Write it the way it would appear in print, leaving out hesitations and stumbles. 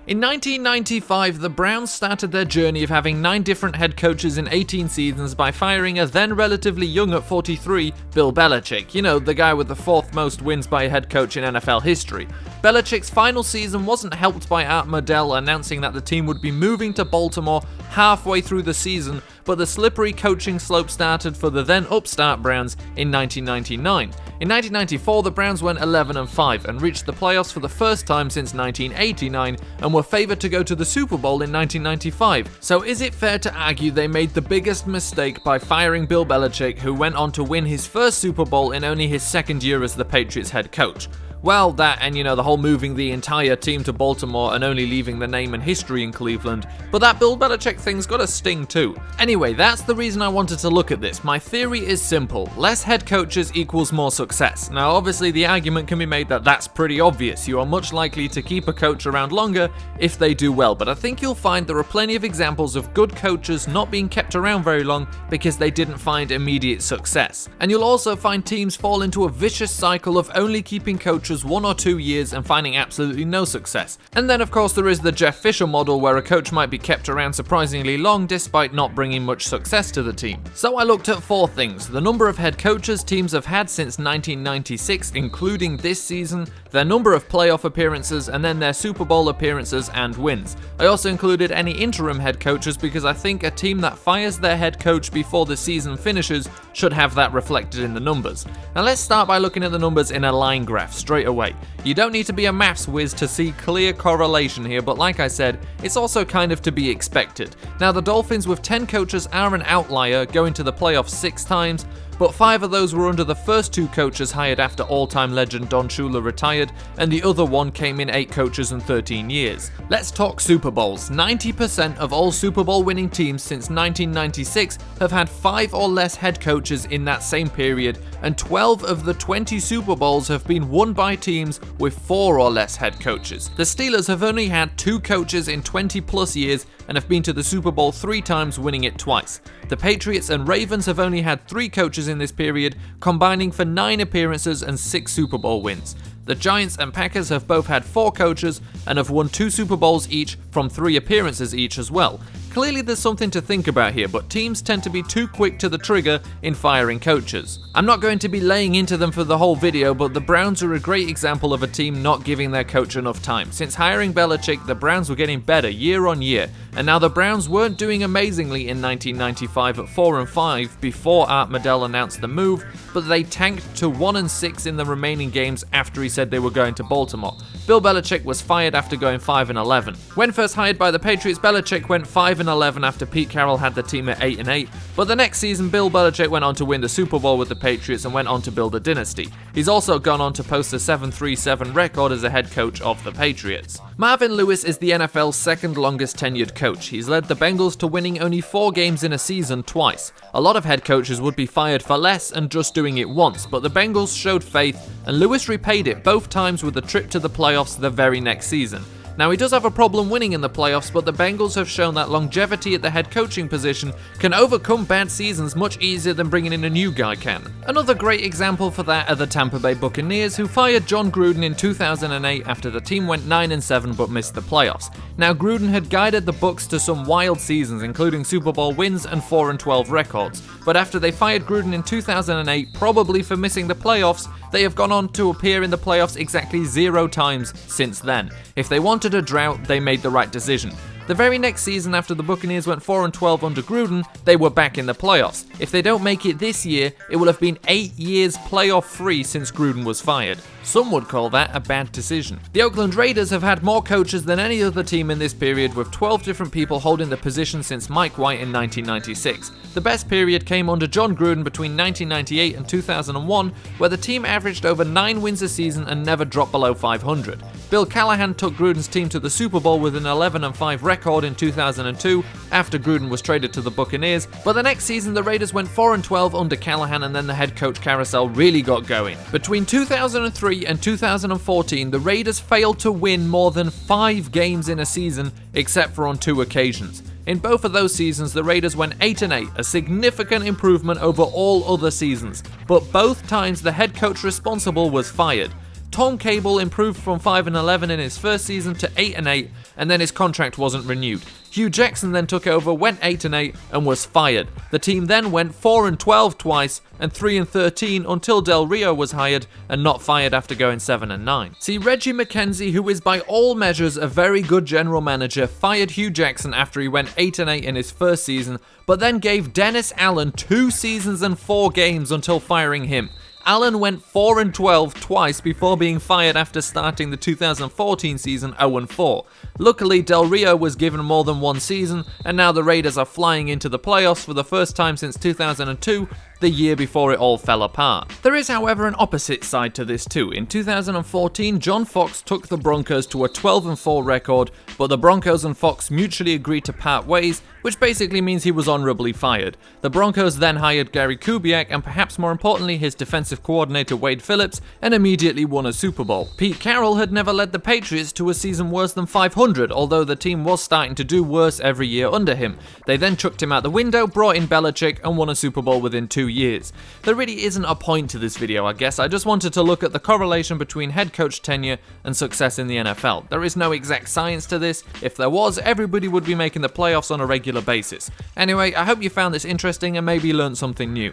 In 1995, the Browns started their journey of having 9 different head coaches in 18 seasons by firing a then relatively young at 43, Bill Belichick. You know, the guy with the 4th most wins by a head coach in NFL history. Belichick's final season wasn't helped by Art Modell announcing that the team would be moving to Baltimore halfway through the season, but the slippery coaching slope started for the then upstart Browns in 1999. In 1994, the Browns went 11-5 and reached the playoffs for the first time since 1989 and were favored to go to the Super Bowl in 1995. So is it fair to argue they made the biggest mistake by firing Bill Belichick, who went on to win his first Super Bowl in only his second year as the Patriots head coach? Well, that and the whole moving the entire team to Baltimore and only leaving the name and history in Cleveland, but that Bill Belichick thing's got a sting too. Anyway, that's the reason I wanted to look at this. My theory is simple: less head coaches equals more success. Now obviously the argument can be made that that's pretty obvious. You are much likely to keep a coach around longer if they do well, but I think you'll find there are plenty of examples of good coaches not being kept around very long because they didn't find immediate success. And you'll also find teams fall into a vicious cycle of only keeping coaches 1 or 2 years and finding absolutely no success. And then of course there is the Jeff Fisher model, where a coach might be kept around surprisingly long despite not bringing much success to the team. So I looked at 4 things: the number of head coaches teams have had since 1996, including this season, their number of playoff appearances, and then their Super Bowl appearances and wins. I also included any interim head coaches because I think a team that fires their head coach before the season finishes should have that reflected in the numbers. Now let's start by looking at the numbers in a line graph straight away. You don't need to be a maths whiz to see clear correlation here, but like I said, it's also kind of to be expected. Now the Dolphins with 10 coaches are an outlier, going to the playoffs 6 times, but 5 of those were under the first 2 coaches hired after all-time legend Don Shula retired, and the other one came in 8 coaches in 13 years. Let's talk Super Bowls. 90% of all Super Bowl winning teams since 1996 have had 5 or less head coaches in that same period, and 12 of the 20 Super Bowls have been won by teams with 4 or less head coaches. The Steelers have only had 2 coaches in 20 plus years and have been to the Super Bowl 3 times, winning it twice. The Patriots and Ravens have only had 3 coaches in this period, combining for 9 appearances and 6 Super Bowl wins. The Giants and Packers have both had 4 coaches and have won 2 Super Bowls each from 3 appearances each as well. Clearly there's something to think about here, but teams tend to be too quick to the trigger in firing coaches. I'm not going to be laying into them for the whole video, but the Browns are a great example of a team not giving their coach enough time. Since hiring Belichick, the Browns were getting better year on year, and now the Browns weren't doing amazingly in 1995 at 4-5 before Art Modell announced the move, but they tanked to 1-6 in the remaining games after he said they were going to Baltimore. Bill Belichick was fired after going 5-11. When first hired by the Patriots, Belichick went 5-11 after Pete Carroll had the team at 8-8, but the next season Bill Belichick went on to win the Super Bowl with the Patriots and went on to build a dynasty. He's also gone on to post a 7-3-7 record as a head coach of the Patriots. Marvin Lewis is the NFL's second longest tenured coach. He's led the Bengals to winning only 4 games in a season twice. A lot of head coaches would be fired for less and just doing it once, but the Bengals showed faith, and Lewis repaid it both times with a trip to the playoffs the very next season. Now he does have a problem winning in the playoffs, but the Bengals have shown that longevity at the head coaching position can overcome bad seasons much easier than bringing in a new guy can. Another great example for that are the Tampa Bay Buccaneers, who fired Jon Gruden in 2008 after the team went 9-7 but missed the playoffs. Now Gruden had guided the Bucs to some wild seasons, including Super Bowl wins and 4-12 records, but after they fired Gruden in 2008, probably for missing the playoffs, they have gone on to appear in the playoffs exactly 0 times since then. If they wanted a drought, they made the right decision. The very next season after the Buccaneers went 4-12 under Gruden, they were back in the playoffs. If they don't make it this year, it will have been 8 years playoff free since Gruden was fired. Some would call that a bad decision. The Oakland Raiders have had more coaches than any other team in this period, with 12 different people holding the position since Mike White in 1996. The best period came under Jon Gruden between 1998 and 2001, where the team averaged over 9 wins a season and never dropped below 500. Bill Callahan took Gruden's team to the Super Bowl with an 11-5 record in 2002 after Gruden was traded to the Buccaneers, but the next season the Raiders went 4-12 under Callahan, and then the head coach carousel really got going. Between 2003 and 2014, the Raiders failed to win more than 5 games in a season, except for on 2 occasions. In both of those seasons, the Raiders went 8-8, a significant improvement over all other seasons, but both times the head coach responsible was fired. Tom Cable improved from 5-11 in his first season to 8-8, and then his contract wasn't renewed. Hugh Jackson then took over, went 8-8, and was fired. The team then went 4-12 twice, and 3-13 until Del Rio was hired and not fired after going 7-9. See, Reggie McKenzie, who is by all measures a very good general manager, fired Hugh Jackson after he went 8-8 in his first season, but then gave Dennis Allen 2 seasons and 4 games until firing him. Allen went 4-12 twice before being fired after starting the 2014 season 0-4. Luckily, Del Rio was given more than 1 season, and now the Raiders are flying into the playoffs for the first time since 2002, the year before it all fell apart. There is, however, an opposite side to this too. In 2014, John Fox took the Broncos to a 12-4 record, but the Broncos and Fox mutually agreed to part ways, which basically means he was honorably fired. The Broncos then hired Gary Kubiak and perhaps more importantly his defensive coordinator Wade Phillips, and immediately won a Super Bowl. Pete Carroll had never led the Patriots to a season worse than 500, although the team was starting to do worse every year under him. They then chucked him out the window, brought in Belichick, and won a Super Bowl within 2 years. There really isn't a point to this video, I guess. I just wanted to look at the correlation between head coach tenure and success in the NFL. There is no exact science to this. If there was, everybody would be making the playoffs on a regular basis. Anyway, I hope you found this interesting and maybe learned something new.